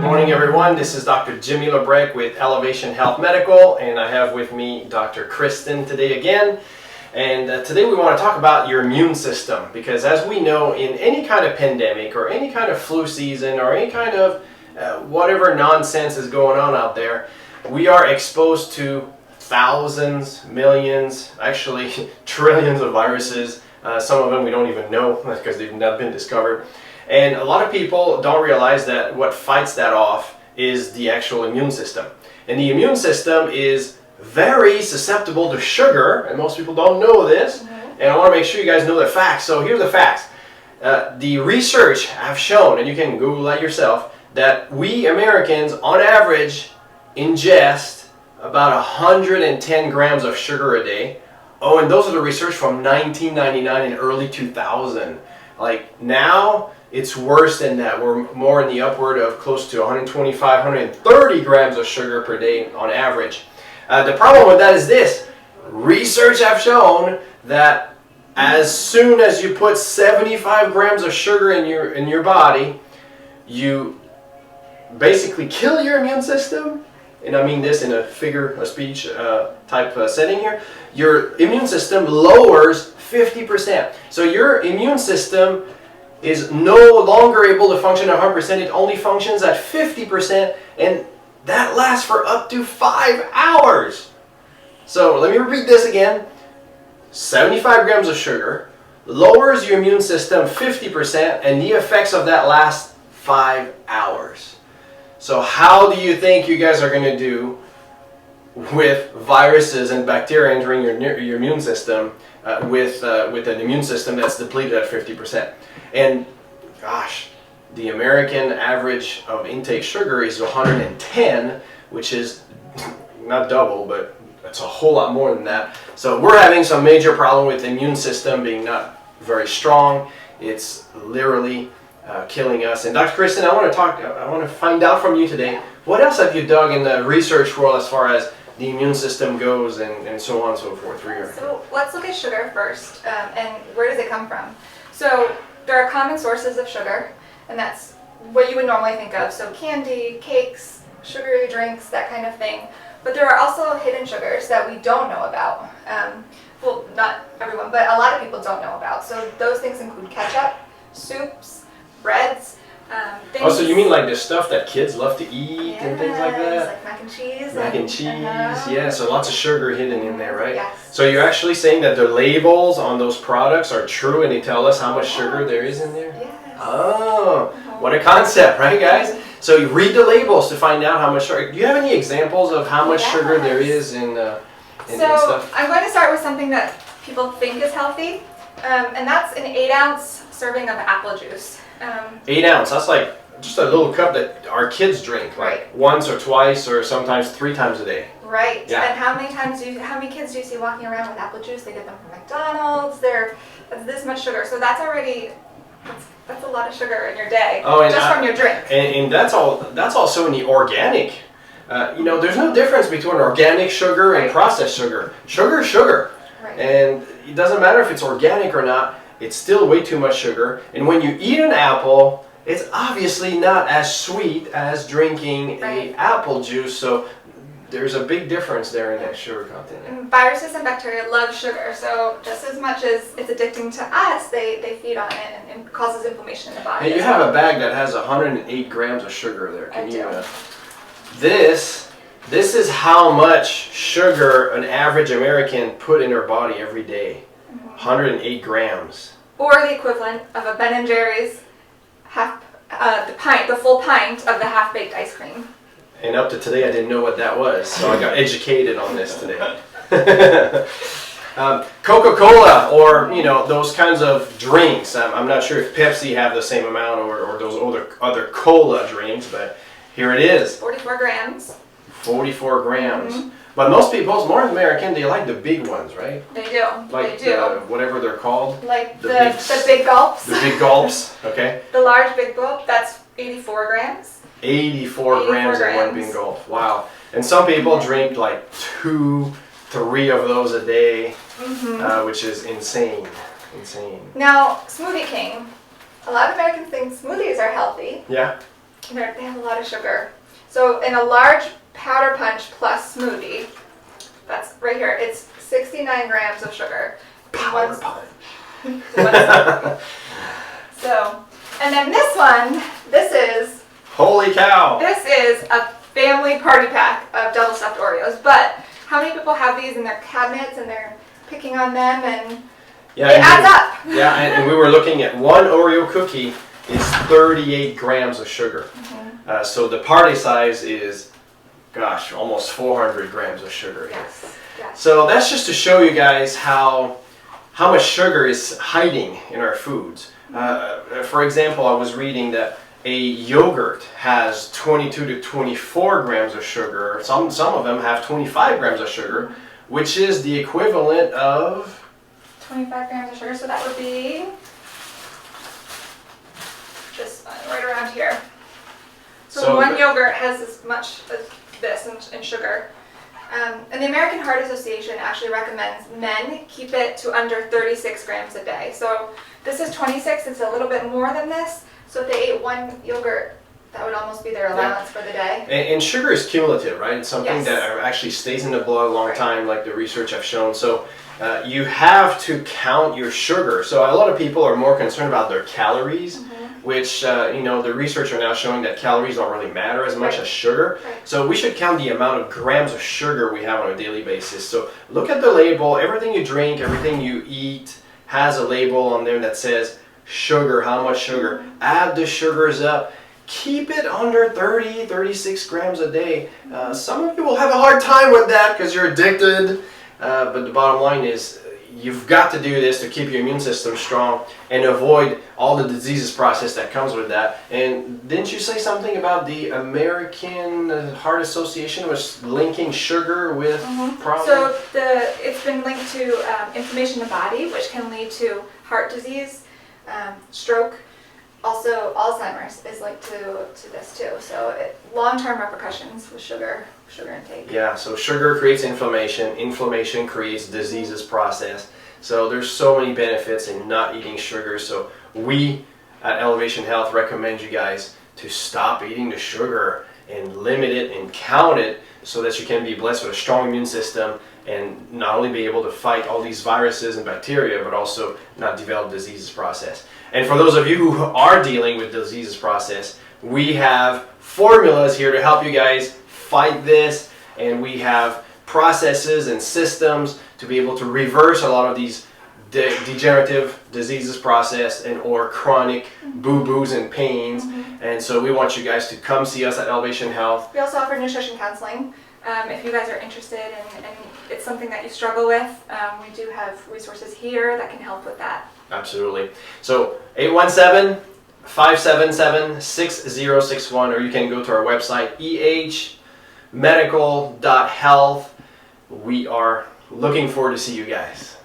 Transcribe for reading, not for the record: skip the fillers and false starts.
morning, everyone. This is Dr. Jimmy Lebrecq with Elevation Health Medical, and I have with me Dr. Kristen today again. And today we want to talk about your immune system, because as we know, in any kind of pandemic or any kind of flu season or any kind of whatever nonsense is going on out there, we are exposed to thousands, millions, actually trillions of viruses. Some of them we don't even know because they've not been discovered. And a lot of people don't realize that what fights that off is the actual immune system. And the immune system is very susceptible to sugar, and most people don't know this. And I want to make sure you guys know the facts. So here's the facts. The research have shown, and you can Google that yourself, that we Americans on average ingest about 110 grams of sugar a day. Oh, and those are the research from 1999 and early 2000. Like now, it's worse than that. We're more in the upward of close to 125, 130 grams of sugar per day on average. The problem with that is this. Research have shown that as soon as you put 75 grams of sugar in your body, you basically kill your immune system. And I mean this in a figure of speech type setting here. Your immune system lowers 50%. So your immune system is no longer able to function at 100%. It only functions at 50%, and that lasts for up to 5 hours. So let me repeat this again. 75 grams of sugar lowers your immune system 50%, and the effects of that last 5 hours. So how do you think you guys are going to do with viruses and bacteria entering your immune system with an immune system that's depleted at 50%? And gosh, the American average of intake sugar is 110, which is not double, but it's a whole lot more than that. So we're having some major problem with the immune system being not very strong. It's literally killing us. And Dr. Kristen, I want to find out from you today, what else have you dug in the research world as far as the immune system goes and so on and so forth? So let's look at sugar first, and where does it come from? So there are common sources of sugar, and that's what you would normally think of. So candy, cakes, sugary drinks, that kind of thing. But there are also hidden sugars that we don't know about. Well, not everyone, but a lot of people don't know about. So those things include ketchup, soups, breads, things. Oh, so you mean like the stuff that kids love to eat and things like that? Like mac and cheese. Mac and cheese, yeah, so lots of sugar hidden in there, right? Yes. So you're actually saying that the labels on those products are true and they tell us how much sugar there is in there? Yes. Oh, what a concept, right guys? So you read the labels to find out how much sugar. Do you have any examples of how much sugar there is in stuff? I'm going to start with something that people think is healthy, and that's an 8-ounce serving of apple juice. 8 ounce, that's like just a little cup that our kids drink, like once or twice or sometimes 3 times a day. Right. Yeah. And how many kids do you see walking around with apple juice? They get them from McDonald's. That's this much sugar. So that's already that's a lot of sugar in your day, just from your drink. And that's also in the organic. There's no difference between organic sugar and processed sugar. Sugar is sugar. Right. And it doesn't matter if it's organic or not. It's still way too much sugar. And when you eat an apple, it's obviously not as sweet as drinking an apple juice. So there's a big difference there in that sugar content. And viruses and bacteria love sugar. So just as much as it's addicting to us, they feed on it and it causes inflammation in the body. And you have a bag that has 108 grams of sugar there. I do. This is how much sugar an average American put in their body every day. 108 grams. Or the equivalent of a Ben & Jerry's the full pint of the half-baked ice cream. And up to today, I didn't know what that was, so I got educated on this today. Coca-Cola, or those kinds of drinks. I'm not sure if Pepsi have the same amount or those other cola drinks, but here it is. 44 grams. 44 grams. But most people, more American, they like the big ones, right? They do. Like they do. Whatever they're called. Like the big gulps. The big gulps, okay. The large big gulp, that's 84 grams. 84 grams in one big gulp. Wow. And some people drink like 2, 3 of those a day, which is insane. Insane. Now, Smoothie King. A lot of Americans think smoothies are healthy. Yeah. They have a lot of sugar. So in a large powder punch plus smoothie, that's right here, it's 69 grams of sugar. Powder punch. So, and then this is Holy cow! This is a family party pack of double stuffed Oreos. But how many people have these in their cabinets and they're picking on them and Yeah, it adds up? Yeah, and we were looking at one Oreo cookie is 38 grams of sugar. So the party size is, gosh, almost 400 grams of sugar here. Yes. Yes. So that's just to show you guys how much sugar is hiding in our foods. For example, I was reading that a yogurt has 22 to 24 grams of sugar. Some of them have 25 grams of sugar, which is the equivalent of 25 grams of sugar, so that would be this one right around here. So one yogurt has as much as this in sugar. And the American Heart Association actually recommends men keep it to under 36 grams a day. So this is 26, it's a little bit more than this. So if they ate one yogurt, that would almost be their allowance for the day. And sugar is cumulative, right? It's something Yes. that actually stays in the blood a long time, like the research have shown. So you have to count your sugar. So a lot of people are more concerned about their calories, which, the research are now showing that calories don't really matter as much as sugar. Right. So we should count the amount of grams of sugar we have on a daily basis. So look at the label. Everything you drink, everything you eat has a label on there that says sugar, how much sugar. Add the sugars up. Keep it under 30, 36 grams a day. Some of you will have a hard time with that because you're addicted. But the bottom line is you've got to do this to keep your immune system strong and avoid all the diseases process that comes with that. And didn't you say something about the American Heart Association was linking sugar with problems? So it's been linked to inflammation in the body, which can lead to heart disease, stroke. Also, Alzheimer's is linked to this too. So long-term repercussions with sugar intake. Yeah, so sugar creates inflammation. Inflammation creates diseases process. So there's so many benefits in not eating sugar. So we at Elevation Health recommend you guys to stop eating the sugar and limit it and count it so that you can be blessed with a strong immune system and not only be able to fight all these viruses and bacteria, but also not develop diseases process. And for those of you who are dealing with diseases process, we have formulas here to help you guys fight this, and we have processes and systems to be able to reverse a lot of these degenerative diseases process and or chronic boo-boos and pains. And so we want you guys to come see us at Elevation Health. We also offer nutrition counseling. If you guys are interested and it's something that you struggle with, we do have resources here that can help with that. Absolutely. So 817-577-6061, or you can go to our website, ehmedical.health. We are looking forward to see you guys.